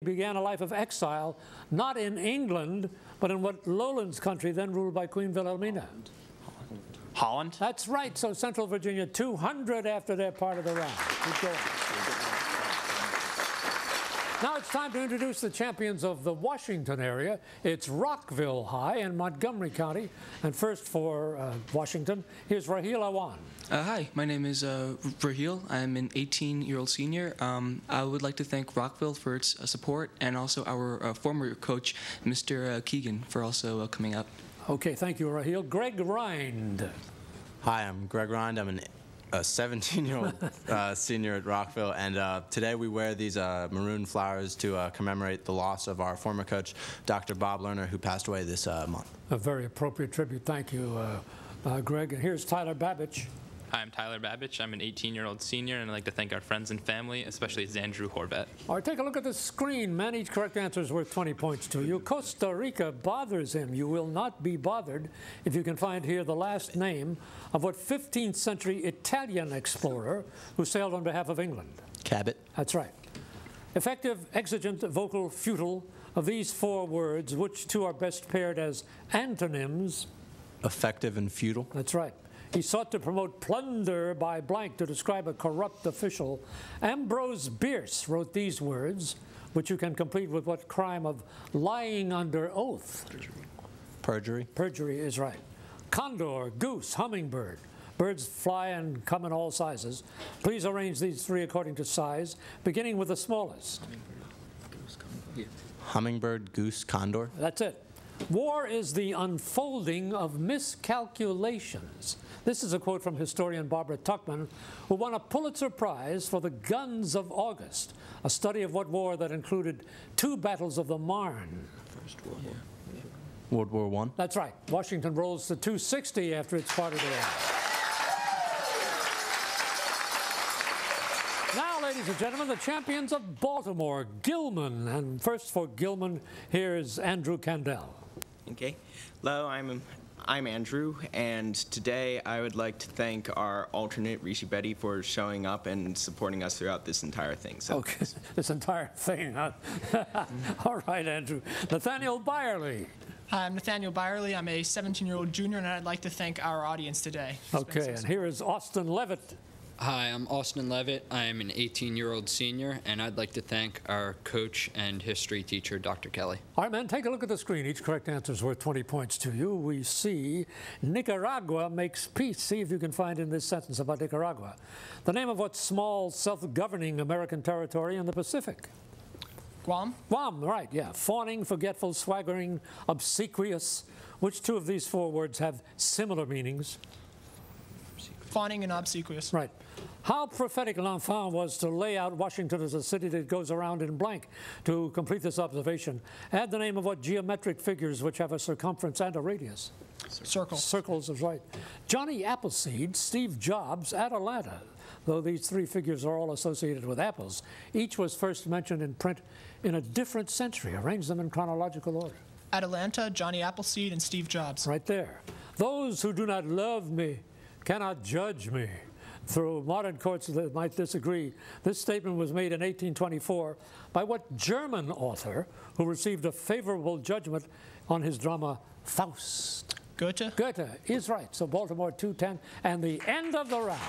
Began a life of exile, not in England, but in what lowlands country then ruled by Queen Wilhelmina. Holland? That's right. So Central Virginia, 200 after their part of the round. Keep going. Now it's time to introduce the champions of the Washington area. It's Rockville High in Montgomery County. And first for Washington, here's Raheel Awan. Hi, my name is Raheel. I'm an 18-year-old senior. I would like to thank Rockville for its support and also our former coach, Mr. Keegan, for also coming out. Okay, thank you, Raheel. Greg Rind. Hi, I'm Greg Rind. I'm a 17-year-old senior at Rockville, and today we wear these maroon flowers to commemorate the loss of our former coach, Dr. Bob Lerner, who passed away this month. A very appropriate tribute. Thank you, Greg. And here's Tyler Babbage. Hi, I'm Tyler Babbage. I'm an 18-year-old senior, and I'd like to thank our friends and family, especially Xandru Horvat. All right, take a look at the screen, man. Each correct answer is worth 20 points to you. Costa Rica bothers him. You will not be bothered if you can find here the last name of what 15th century Italian explorer who sailed on behalf of England. Cabot. That's right. Effective, exigent, vocal, futile. Of these four words, which two are best paired as antonyms? Effective and futile. That's right. He sought to promote plunder by blank to describe a corrupt official. Ambrose Bierce wrote these words, which you can complete with what crime of lying under oath? Perjury. Perjury is right. Condor, goose, hummingbird. Birds fly and come in all sizes. Please arrange these three according to size, beginning with the smallest. Hummingbird, goose, condor. That's it. War is the unfolding of miscalculations. This is a quote from historian Barbara Tuchman, who won a Pulitzer Prize for The Guns of August, a study of what war that included two battles of the Marne. First World War. World War I. That's right. Washington rolls to 260 after its part of the round. Now, ladies and gentlemen, the champions of Baltimore, Gilman. And first for Gilman, here's Andrew Candell. Okay. Hello, I'm Andrew, and today I would like to thank our alternate, Rishi Betty, for showing up and supporting us throughout this entire thing. So. Okay, this entire thing, huh? All right, Andrew. Nathaniel Byerly. Hi, I'm Nathaniel Byerly. I'm a 17-year-old junior, and I'd like to thank our audience today. Okay, and here is Austin Levitt. Hi, I'm Austin Levitt. I am an 18-year-old senior, and I'd like to thank our coach and history teacher, Dr. Kelly. All right, man, take a look at the screen. Each correct answer is worth 20 points to you. We see Nicaragua makes peace. See if you can find in this sentence about Nicaragua the name of what small, self-governing American territory in the Pacific? Guam? Guam, right, yeah. Fawning, forgetful, swaggering, obsequious. Which two of these four words have similar meanings? Fawning and obsequious. Right. How prophetic L'Enfant was to lay out Washington as a city that goes around in blank. To complete this observation, add the name of what geometric figures which have a circumference and a radius? Circles. Circles is right. Johnny Appleseed, Steve Jobs, Atalanta. Though these three figures are all associated with apples, each was first mentioned in print in a different century. Arrange them in chronological order. Atalanta, Johnny Appleseed, and Steve Jobs. Right there. Those who do not love me cannot judge me. Through modern courts that might disagree, this statement was made in 1824 by what German author who received a favorable judgment on his drama Faust? Goethe? Goethe is right. So Baltimore 210 and the end of the round.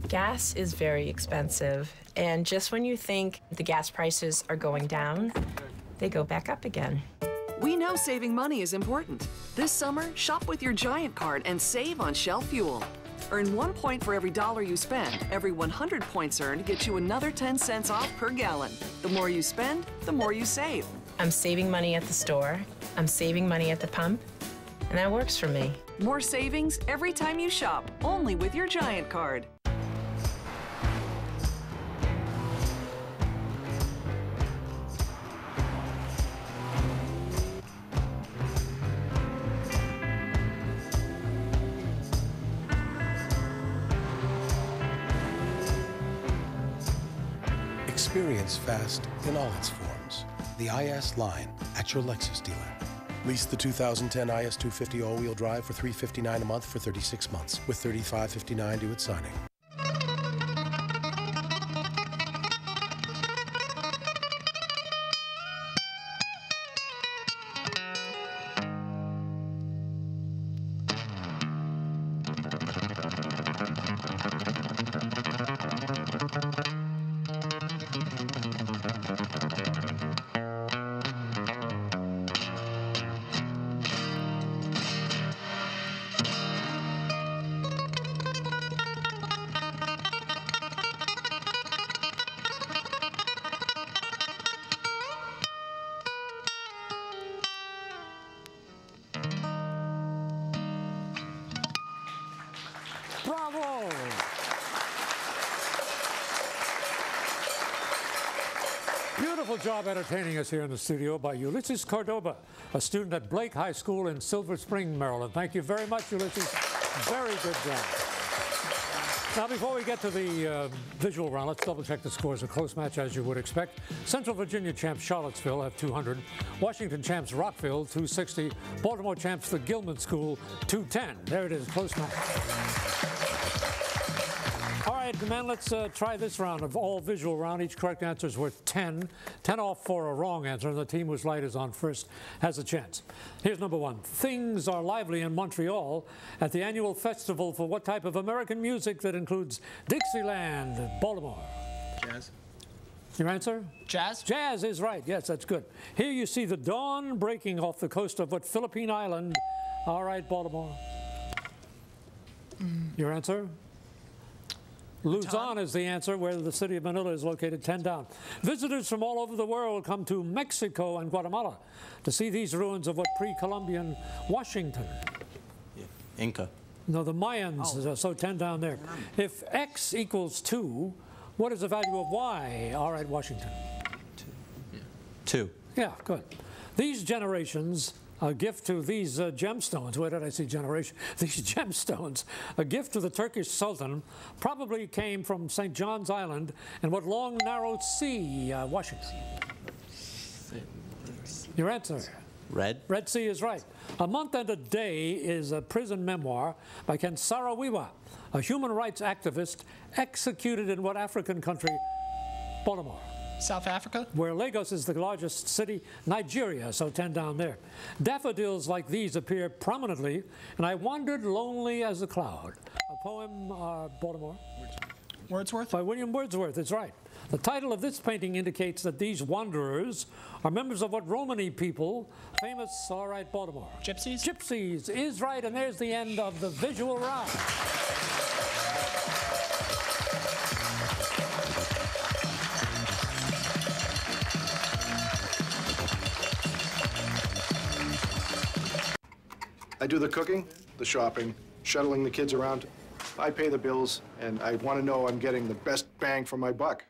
Gas is very expensive, and just when you think the gas prices are going down, they go back up again. We know saving money is important. This summer, shop with your Giant card and save on Shell fuel. Earn 1 point for every $1 you spend. Every 100 points earned gets you another 10 cents off per gallon. The more you spend, the more you save. I'm saving money at the store, I'm saving money at the pump, and that works for me. More savings every time you shop, only with your Giant card. Experience fast in all its forms. The IS line at your Lexus dealer. Lease the 2010 IS250 all-wheel drive for $359 a month for 36 months, with $35.59 due at signing. Bravo! Beautiful job entertaining us here in the studio by Ulysses Cordoba, a student at Blake High School in Silver Spring, Maryland. Thank you very much, Ulysses. Very good job. Now, before we get to the visual round, let's double-check the scores. A close match, as you would expect. Central Virginia champs Charlottesville have 200. Washington champs Rockville, 260. Baltimore champs the Gilman School, 210. There it is, close match. All right, men, let's try this round of all visual round. Each correct answer is worth 10. 10 off for a wrong answer, and the team whose light is on first has a chance. Here's number one. Things are lively in Montreal at the annual festival for what type of American music that includes Dixieland, Baltimore? Jazz. Your answer? Jazz? Jazz is right. Yes, that's good. Here you see the dawn breaking off the coast of what Philippine island? All right, Baltimore. Your answer? Luzon is the answer, where the city of Manila is located. 10 down. Visitors from all over the world come to Mexico and Guatemala to see these ruins of what pre-Columbian Washington? Yeah. Inca. No, the Mayans, so 10 down there. If X equals 2, what is the value of Y? All right, Washington. 2. Yeah, good. These generations, a gift to these gemstones. Where did I see generation? These gemstones, a gift to the Turkish Sultan, probably came from St. John's Island and what long, narrow sea, Washington? Your answer? Red. Red Sea is right. A Month and a Day is a prison memoir by Ken Saro-Wiwa, a human rights activist executed in what African country? Baltimore. South Africa? Where Lagos is the largest city, Nigeria, so 10 down there. Daffodils like these appear prominently, and I wandered lonely as a cloud. A poem, Baltimore? Wordsworth? By William Wordsworth, it's right. The title of this painting indicates that these wanderers are members of what Romany people, famous, all right, Baltimore? Gypsies? Gypsies is right, and there's the end of the visual round. I do the cooking, the shopping, shuttling the kids around. I pay the bills, and I want to know I'm getting the best bang for my buck.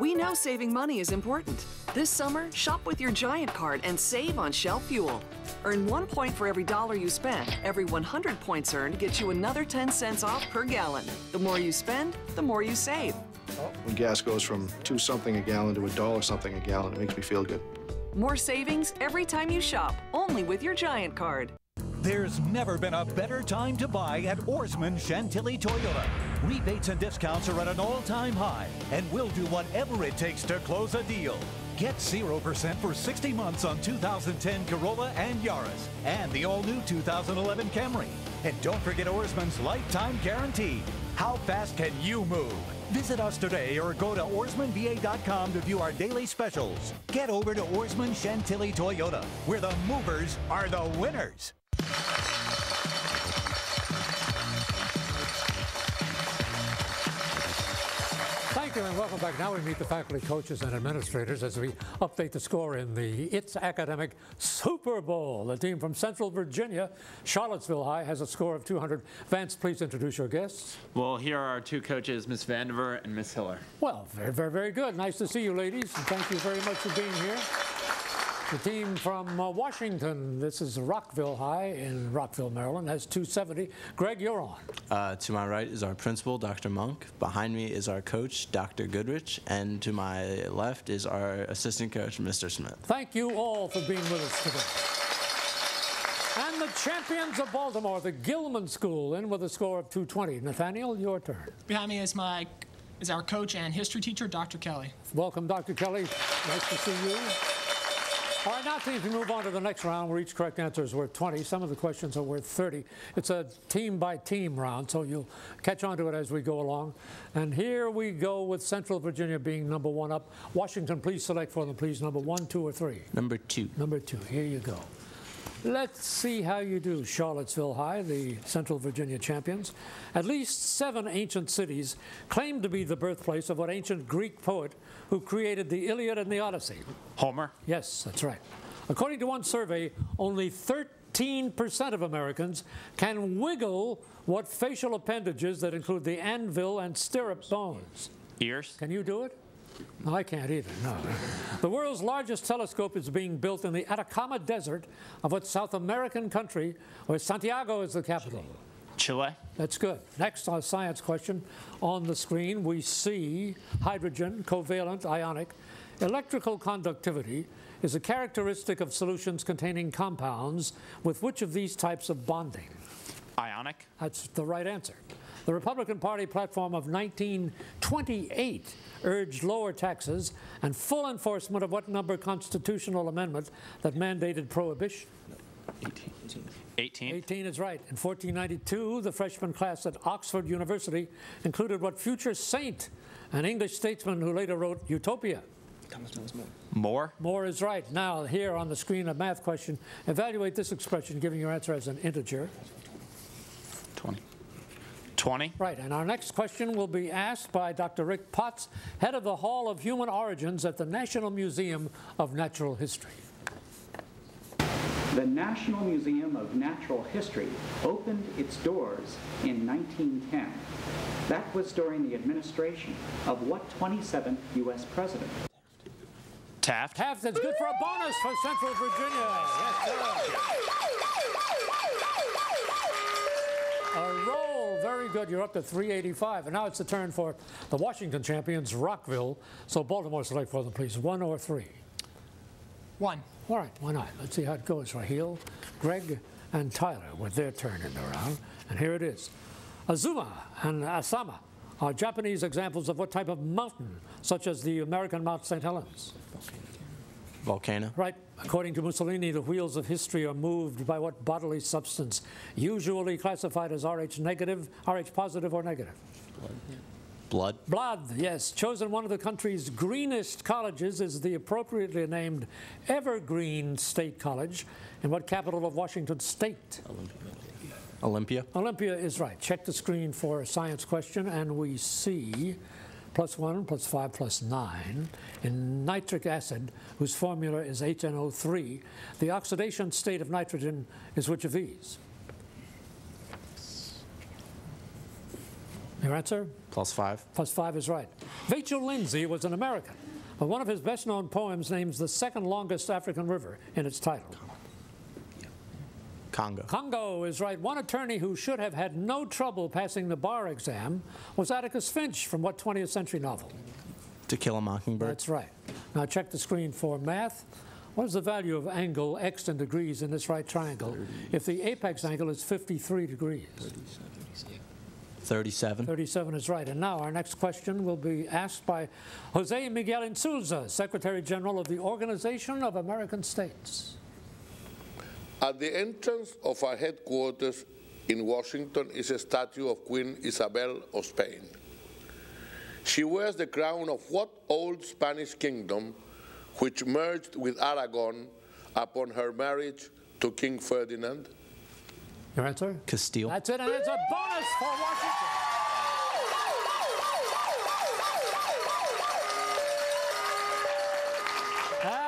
We know saving money is important. This summer, shop with your Giant card and save on Shell fuel. Earn 1 point for every $1 you spend. Every 100 points earned gets you another 10 cents off per gallon. The more you spend, the more you save. When gas goes from $2-something a gallon to $1-something a gallon, it makes me feel good. More savings every time you shop, only with your Giant card. There's never been a better time to buy at Oarsman Chantilly Toyota. Rebates and discounts are at an all-time high, and we'll do whatever it takes to close a deal. Get 0% for 60 months on 2010 Corolla and Yaris, and the all-new 2011 Camry. And don't forget Oarsman's lifetime guarantee. How fast can you move? Visit us today or go to OarsmanVA.com to view our daily specials. Get over to Oarsman Chantilly Toyota, where the movers are the winners. Thank you and welcome back. Now we meet the faculty, coaches, and administrators as we update the score in the It's Academic Super Bowl. The team from Central Virginia, Charlottesville High, has a score of 200. Vance, please introduce your guests. Well, here are our two coaches, Miss Vandiver and Miss Hiller. Well, very, very, very good. Nice to see you, ladies, and thank you very much for being here. The team from Washington, this is Rockville High in Rockville, Maryland, has 270. Greg, you're on. To my right is our principal, Dr. Monk. Behind me is our coach, Dr. Goodrich. And to my left is our assistant coach, Mr. Smith. Thank you all for being with us today. champions of Baltimore, the Gilman School, in with a score of 220. Nathaniel, your turn. Behind me is our coach and history teacher, Dr. Kelly. Welcome, Dr. Kelly. Nice to see you. All right, now teams, we move on to the next round where each correct answer is worth 20. Some of the questions are worth 30. It's a team-by-team round, so you'll catch on to it as we go along. And here we go with Central Virginia being number 1 up. Washington, please select for them, please. Number 1, 2, or 3? Number 2. Number 2. Here you go. Let's see how you do, Charlottesville High, the Central Virginia champions. At least 7 ancient cities claim to be the birthplace of what ancient Greek poet who created the Iliad and the Odyssey? Homer. Yes, that's right. According to one survey, only 13% of Americans can wiggle what facial appendages that include the anvil and stirrup bones? Ears. Can you do it? No, I can't either, no. The world's largest telescope is being built in the Atacama Desert of what South American country, where Santiago is the capital? Chile. That's good. Next, our science question. On the screen, we see hydrogen, covalent, ionic. Electrical conductivity is a characteristic of solutions containing compounds with which of these types of bonding? Ionic. That's the right answer. The Republican Party platform of 1928 urged lower taxes and full enforcement of what number constitutional amendment that mandated prohibition? 18. 18 is right. In 1492, the freshman class at Oxford University included what future saint, an English statesman who later wrote Utopia? More. More is right. Now, here on the screen, a math question. Evaluate this expression, giving your answer as an integer. 20. 20. Right, and our next question will be asked by Dr. Rick Potts, head of the Hall of Human Origins at the National Museum of Natural History. The National Museum of Natural History opened its doors in 1910. That was during the administration of what 27th U.S. president? Taft. Taft, that's good for a bonus for Central Virginia. Yes, sir. A roll, very good. You're up to 385. And now it's the turn for the Washington champions, Rockville. So Baltimore, select for them, please. 1 or 3? 1. All right, why not? Let's see how it goes. Raheel, Greg, and Tyler with their turn in the round. And here it is. Azuma and Asama are Japanese examples of what type of mountain, such as the American Mount St. Helens? Volcano. Right. According to Mussolini, the wheels of history are moved by what bodily substance, usually classified as RH negative, RH positive or negative? Blood. Blood, yes. Chosen one of the country's greenest colleges is the appropriately named Evergreen State College. In what capital of Washington State? Olympia. Olympia is right. Check the screen for a science question, and we see +1, +5, +9 in nitric acid, whose formula is HNO3. The oxidation state of nitrogen is which of these? Your answer? +5. +5 is right. Vachel Lindsay was an American, but one of his best-known poems names the second longest African river in its title. Congo. Congo is right. One attorney who should have had no trouble passing the bar exam was Atticus Finch from what 20th century novel? To Kill a Mockingbird. That's right. Now check the screen for math. What is the value of angle x in degrees in this right triangle if the apex angle is 53 degrees? 37. 37 is right. And now our next question will be asked by Jose Miguel Insulza, Secretary General of the Organization of American States. At the entrance of our headquarters in Washington is a statue of Queen Isabel of Spain. She wears the crown of what old Spanish kingdom which merged with Aragon upon her marriage to King Ferdinand? Your answer? Castile. That's it, and it's a bonus for Washington.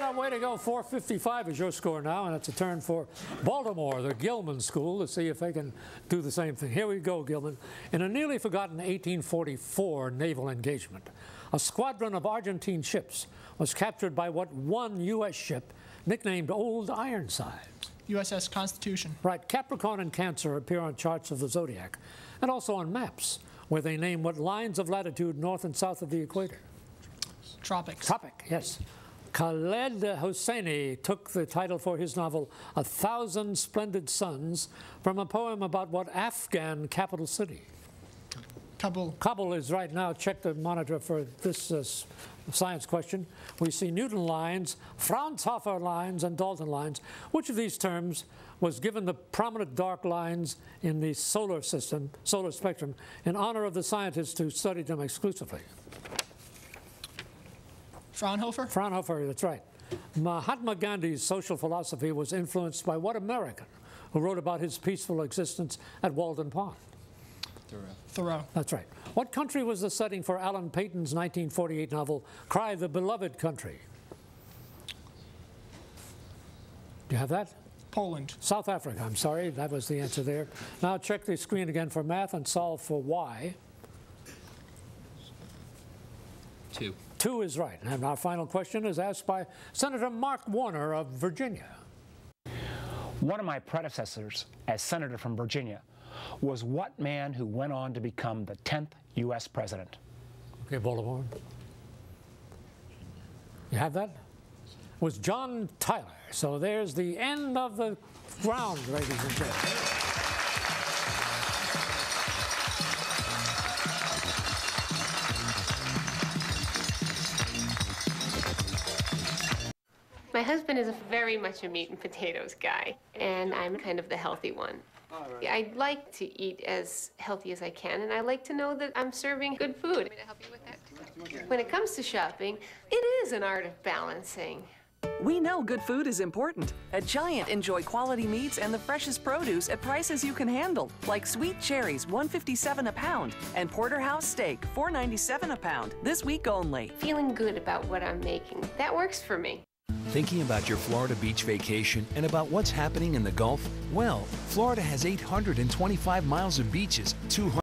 And way to go. 455 is your score now, and it's a turn for Baltimore, the Gilman School, to see if they can do the same thing. Here we go, Gilman. In a nearly forgotten 1844 naval engagement, a squadron of Argentine ships was captured by what one U.S. ship nicknamed Old Ironsides? USS Constitution. Right. Capricorn and Cancer appear on charts of the zodiac and also on maps where they name what lines of latitude north and south of the equator? Tropics. Tropic, yes. Khaled Hosseini took the title for his novel, 1,000 Splendid Suns, from a poem about what Afghan capital city? Kabul. Kabul is right. Now check the monitor for this science question. We see Newton lines, Fraunhofer lines, and Dalton lines. Which of these terms was given the prominent dark lines in the solar spectrum, in honor of the scientists who studied them exclusively? Fraunhofer? Fraunhofer, that's right. Mahatma Gandhi's social philosophy was influenced by what American who wrote about his peaceful existence at Walden Pond? Thoreau. That's right. What country was the setting for Alan Paton's 1948 novel, Cry the Beloved Country? Do you have that? Poland. South Africa, I'm sorry. That was the answer there. Now check the screen again for math and solve for Y. 2. 2 is right. And our final question is asked by Senator Mark Warner of Virginia. One of my predecessors as senator from Virginia was what man who went on to become the 10th U.S. president? Okay, Baltimore. You have that? It was John Tyler. So there's the end of the round, ladies and gentlemen. My husband is very much a meat and potatoes guy, and I'm kind of the healthy one. I like to eat as healthy as I can, and I like to know that I'm serving good food. May I help you with that? When it comes to shopping, it is an art of balancing. We know good food is important. At Giant, enjoy quality meats and the freshest produce at prices you can handle, like sweet cherries, $1.57 a pound, and porterhouse steak, $4.97 a pound, this week only. Feeling good about what I'm making, that works for me. Thinking about your Florida beach vacation and about what's happening in the Gulf? Well, Florida has 825 miles of beaches, 200